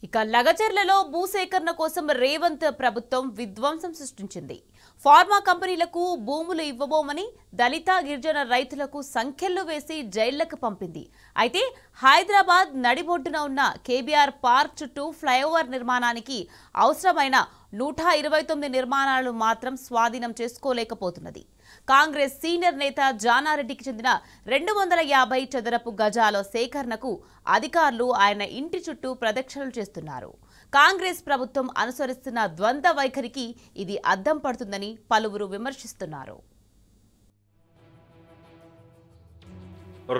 ఇక లగచర్లలో భూసేకరణ కోసం రేవంత్ ప్రభుత్వం విధ్వంసం సృష్టించింది. ఫార్మా కంపెనీలకు భూములు ఇవ్వబోమని దళిత గిరిజన రైతులకు సంఖ్యలు వేసి జైళ్లకు పంపింది. అయితే హైదరాబాద్ నడిబొడ్డున ఉన్న కేబీఆర్ పార్క్ చుట్టూ ఫ్లైఓవర్ నిర్మాణానికి అవసరమైన 129 నిర్మాణాలు మాత్రం స్వాధీనం చేసుకోలేకపోతున్నది. కాంగ్రెస్ సీనియర్ నేత జానారెడ్డికి చెందిన 250 చదరపు గజాల సేకరణకు అధికారులు ఆయన ఇంటి చుట్టూ ప్రదక్షిణలు చేస్తున్నారు. కాంగ్రెస్ ప్రభుత్వం అనుసరిస్తున్న ద్వంద్వ వైఖరికి ఇది అద్దం పడుతుందని పలువురు విమర్శిస్తున్నారు.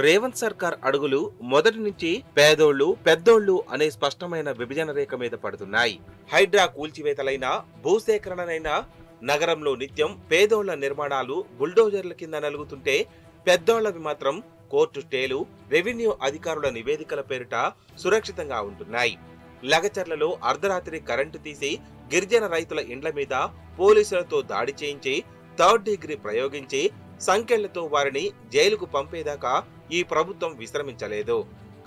రేవంత్ సర్కార్ అడుగులు మొదటి నుంచి పేదోళ్లు పెద్దోళ్లు అనే స్పష్టమైన విభజన రేఖ మీద పడుతున్నాయి. హైడ్రా కూల్చివేతలైనా భూసేకరణనైనా నగరంలో నిత్యం పేదోళ్ల నిర్మాణాలు బుల్డోజర్ల కింద నలుగుతుంటే పెద్దోళ్లవి మాత్రం కోర్టు స్టేలు, రెవెన్యూ అధికారుల నివేదికల పేరిట సురక్షితంగా ఉంటున్నాయి. లగచర్లలో అర్ధరాత్రి కరెంటు తీసి గిరిజన రైతుల ఇండ్ల మీద పోలీసులతో దాడి చేయించి 3rd డిగ్రీ ప్రయోగించి సంకెళ్లతో వారిని జైలుకు పంపేదాకా ఈ ప్రభుత్వం విశ్రమించలేదు.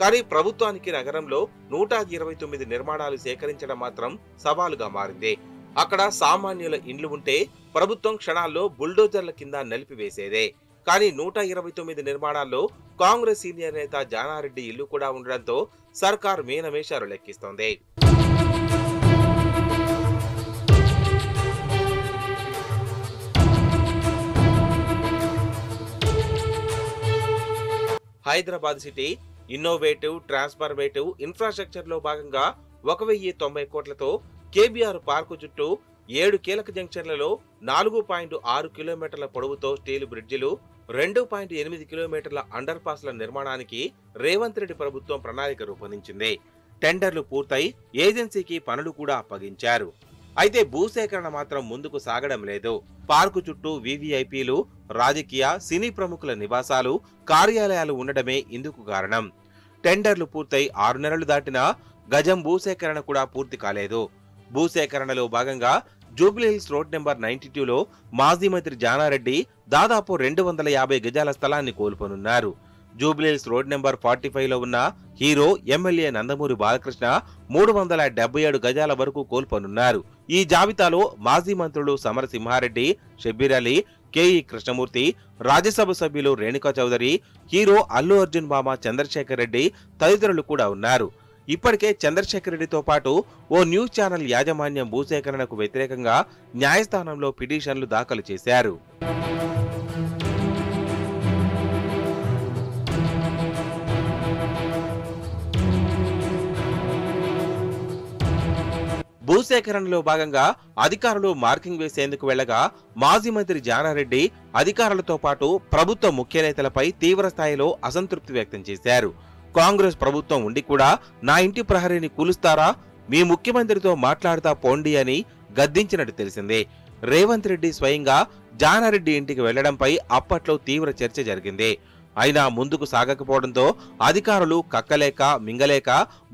కానీ ప్రభుత్వానికి నగరంలో 129 నిర్మాణాలు సేకరించడం మాత్రం సవాలుగా మారింది. అక్కడ సామాన్యుల ఇండ్లు ఉంటే ప్రభుత్వం క్షణాల్లో బుల్డోజర్ల కింద నిలిపివేసేదే. కానీ 129 నిర్మాణాల్లో కాంగ్రెస్ సీనియర్ నేత జానారెడ్డి ఇల్లు కూడా ఉండడంతో సర్కార్ మీనమేషాలు లెక్కిస్తోంది. Hyderabad city innovative transformative infrastructure లో భాగంగా 1090 కోట్లతో కేబీఆర్ పార్కు చుట్టూ 7 కీలక జంక్షన్లలో 4.6 కిలోమీటర్ల పొడవుతో స్టీల్ బ్రిడ్జిలు, 2.8 కిలోమీటర్ల అండర్ పాస్ల నిర్మాణానికి రేవంత్ రెడ్డి ప్రభుత్వం ప్రణాళిక రూపొందించింది. టెండర్లు పూర్తయి ఏజెన్సీకి పనులు కూడా అప్పగించారు. అయితే భూసేకరణ మాత్రం ముందుకు సాగడం లేదు. పార్కు చుట్టూ వీవీఐపీలు, రాజకీయ సినీ ప్రముఖుల నివాసాలు, కార్యాలయాలు ఉండడమే ఇందుకు కారణం. టెండర్లు పూర్తయి 6 నెలలు దాటినా గజం భూసేకరణ కూడా పూర్తి కాలేదు. భూసేకరణలో భాగంగా జూబ్లీహిల్స్ రోడ్ నెంబర్ 92లో మాజీ మంత్రి జానారెడ్డి దాదాపు 250 గజాల స్థలాన్ని కోల్పోనున్నారు. జూబ్లీహిల్స్ రోడ్ నెంబర్ 45లో ఉన్న హీరో ఎమ్మెల్యే నందమూరి బాలకృష్ణ 377 గజాల వరకు కోల్పోనున్నారు. ఈ జాబితాలో మాజీ మంత్రులు సమరసింహారెడ్డి, షబ్బీర్ అలీ, కేఈ కృష్ణమూర్తి, రాజ్యసభ సభ్యులు రేణుకా చౌదరి, హీరో అల్లు అర్జున్ మామ చంద్రశేఖర్ రెడ్డి తదితరులు కూడా ఉన్నారు. ఇప్పటికే చంద్రశేఖర్ రెడ్డితో పాటు ఓ న్యూస్ ఛానల్ యాజమాన్యం భూసేకరణకు వ్యతిరేకంగా న్యాయస్థానంలో పిటిషన్లు దాఖలు చేశారు. భూసేకరణలో భాగంగా అధికారులు మార్కింగ్ వేసేందుకు వెళ్లగా మాజీ మంత్రి జానారెడ్డి అధికారులతో పాటు ప్రభుత్వ ముఖ్య నేతలపై తీవ్ర స్థాయిలో అసంతృప్తి వ్యక్తం చేశారు. కాంగ్రెస్ ప్రభుత్వం ఉండి కూడా నా ఇంటి ప్రహరీని కూలుస్తారా, మీ ముఖ్యమంత్రితో మాట్లాడుతా పోండి అని గద్దించినట్టు తెలిసింది. రేవంత్ రెడ్డి స్వయంగా జానారెడ్డి ఇంటికి వెళ్లడంపై అప్పట్లో తీవ్ర చర్చ జరిగింది. అయినా ముందుకు సాగకపోవడంతో అధికారులు కక్కలేక మింగలేక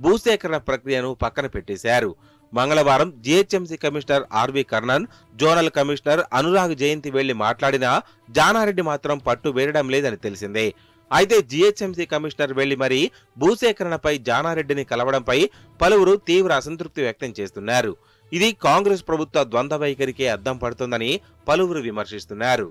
భూసేకరణ ప్రక్రియను పక్కన పెట్టేశారు. మంగళవారం GHMC commissioner RV Karnan, zonal commissioner Anurag Jayanti వెళ్లి మాట్లాడినా జానారెడ్డి మాత్రం పట్టు వేయడం లేదని తెలిసిందే. అయితే జీహెచ్ఎంసీ కమిషనర్ వెళ్లి మరీ భూసేకరణపై జానారెడ్డిని కలవడంపై పలువురు తీవ్ర అసంతృప్తి వ్యక్తం చేస్తున్నారు. ఇది కాంగ్రెస్ ప్రభుత్వ ద్వంద్వ వైఖరికే అద్దం పడుతుందని పలువురు విమర్శిస్తున్నారు.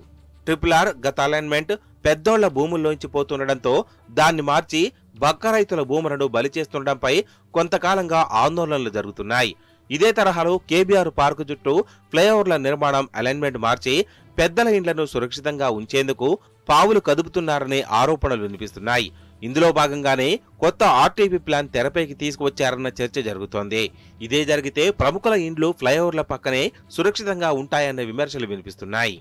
RRR గత అలైన్మెంట్ పెద్దోళ్ల భూముల్లోంచి పోతుండటంతో దాన్ని మార్చి బక్క రైతుల భూములను బలి చేస్తుండటంపై కొంతకాలంగా ఆందోళనలు జరుగుతున్నాయి. ఇదే తరహాలో కేబీఆర్ పార్కు చుట్టూ ఫ్లైఓవర్ల నిర్మాణం అలైన్మెంట్ మార్చి పెద్దల ఇండ్లను సురక్షితంగా ఉంచేందుకు పావులు కదుపుతున్నారనే ఆరోపణలు వినిపిస్తున్నాయి. ఇందులో భాగంగానే కొత్త ఆర్టీపీ ప్లాన్ తెరపైకి తీసుకువచ్చారన్న చర్చ జరుగుతోంది. ఇదే జరిగితే ప్రముఖుల ఇండ్లు ఫ్లైఓవర్ల పక్కనే సురక్షితంగా ఉంటాయన్న విమర్శలు వినిపిస్తున్నాయి.